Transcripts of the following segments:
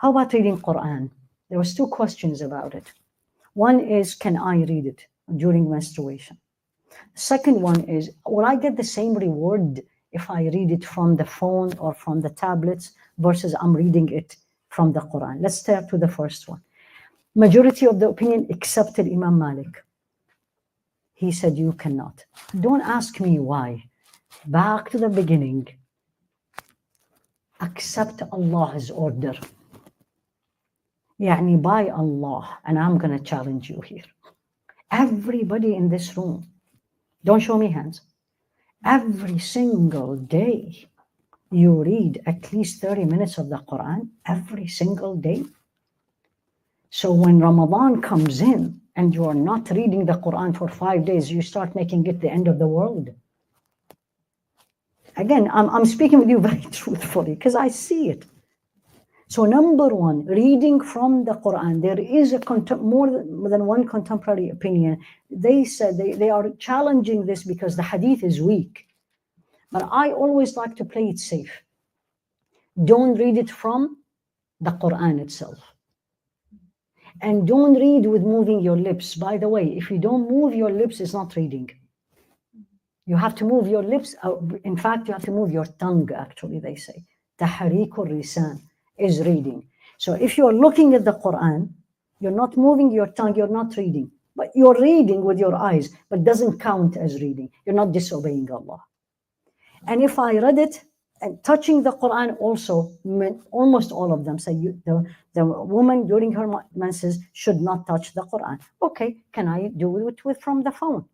How about reading Quran? There was 2 questions about it. One is, can I read it during menstruation? Second one is, will I get the same reward if I read it from the phone or from the tablets versus I'm reading it from the Quran? Let's start with the first one. Majority of the opinion accepted Imam Malik. He said, you cannot. Don't ask me why. Back to the beginning. Accept Allah's order. Yani by Allah, and I'm going to challenge you here. Everybody in this room, don't show me hands. Every single day, you read at least 30 minutes of the Quran every single day. So when Ramadan comes in and you are not reading the Quran for 5 days, you start making it the end of the world. Again, I'm speaking with you very truthfully because I see it. So number one, reading from the Quran. There is more than one contemporary opinion. They said they are challenging this because the hadith is weak. But I always like to play it safe. Don't read it from the Quran itself. And don't read with moving your lips. By the way, if you don't move your lips, it's not reading. You have to move your lips. In fact, you have to move your tongue, actually, they say. Tahriqul lisan is reading. So if you're looking at the Quran, you're not moving your tongue, you're not reading. But you're reading with your eyes, but doesn't count as reading. You're not disobeying Allah. And if I read it, and touching the Quran also, almost all of them say the woman during her menses should not touch the Quran. Okay, can I do it from the phone?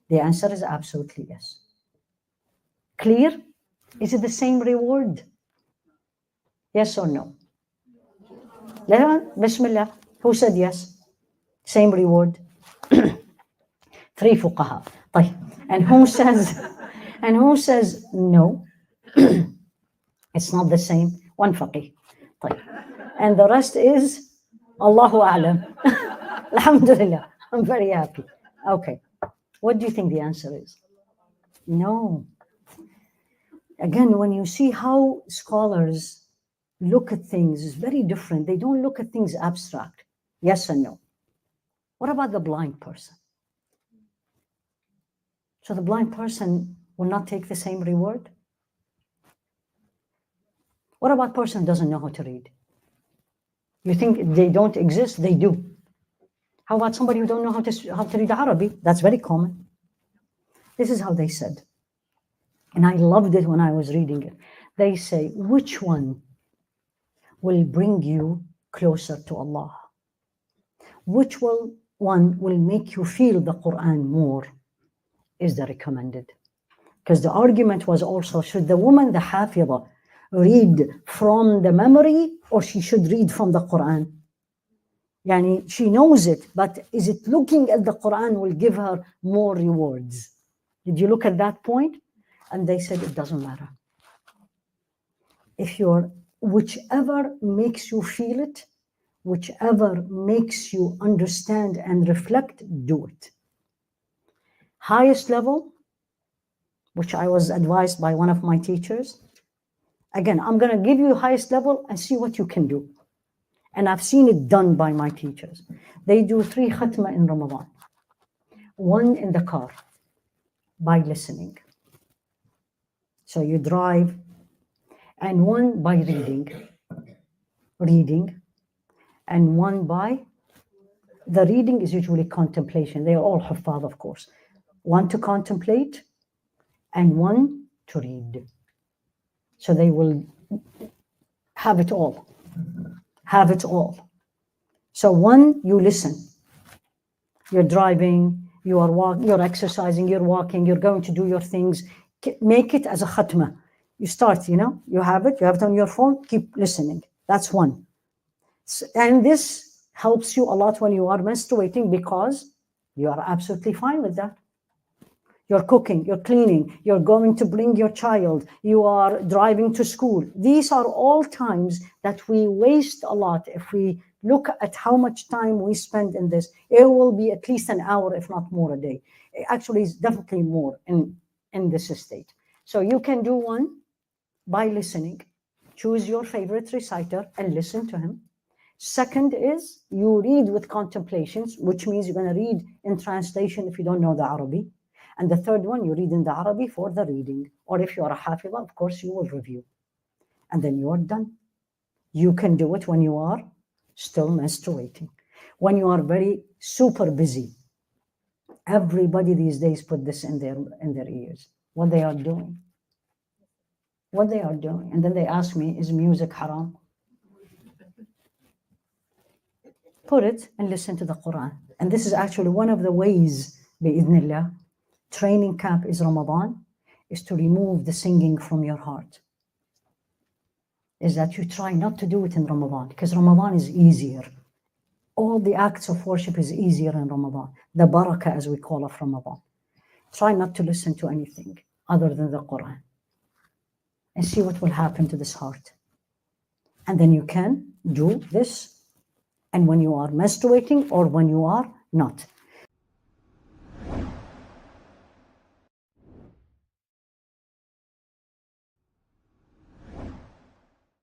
The answer is absolutely yes. Clear? Is it the same reward? Yes or no? Bismillah. Who said yes? Same reward. 3 fuqaha. And who says no? It's not the same. 1 faqih. And the rest is Allahu A'lam. Alhamdulillah. I'm very happy. Okay. What do you think the answer is? No. Again, when you see how scholars look at things, it's very different. They don't look at things abstract. Yes and no. What about the blind person? So the blind person will not take the same reward? What about a person who doesn't know how to read? You think they don't exist? They do. How about somebody who don't know how to read Arabic? That's very common. This is how they said. And I loved it when I was reading it. They say, which one will bring you closer to Allah? Which one will make you feel the Quran more is the recommended. Because the argument was also, should the woman, the Hafidah, read from the memory or she should read from the Quran? Yani she knows it, but is it looking at the Quran will give her more rewards? Did you look at that point? And they said it doesn't matter. If whichever makes you feel it, whichever makes you understand and reflect, do it. Highest level, which I was advised by one of my teachers. Again, I'm going to give you the highest level and see what you can do. And I've seen it done by my teachers. They do 3 khatma in Ramadan. 1 in the car, by listening. So you drive, and 1 by reading, and 1 by, the reading is usually contemplation. They are all Haifaa, of course. 1 to contemplate, and 1 to read. So they will have it all. Have it all. So 1, you listen. You're driving, you are walking, you're exercising, you're walking, you're going to do your things. Make it as a khatma. You start, you have it on your phone, keep listening. That's 1. And this helps you a lot when you are menstruating because you are absolutely fine with that. You're cooking, you're cleaning, you're going to bring your child, you are driving to school. These are all times that we waste a lot. If we look at how much time we spend in this, it will be at least an hour, if not more a day. Actually, it's definitely more in this state. So you can do 1 by listening. Choose your favorite reciter and listen to him. Second is you read with contemplations, which means you're going to read in translation if you don't know the Arabic. And the third one, you read in the Arabic for the reading. Or if you are a Hafidha, of course, you will review. And then you are done. You can do it when you are still menstruating. When you are very super busy. Everybody these days put this in their ears. What they are doing. What they are doing. And then they ask me, is music haram? Put it and listen to the Quran. And this is actually one of the ways, bi'idhnillah, training camp is Ramadan, is to remove the singing from your heart. Is that you try not to do it in Ramadan, because Ramadan is easier. All the acts of worship is easier in Ramadan. The barakah, as we call it, from Ramadan. Try not to listen to anything other than the Quran. And see what will happen to this heart. And then you can do this. And when you are menstruating or when you are not.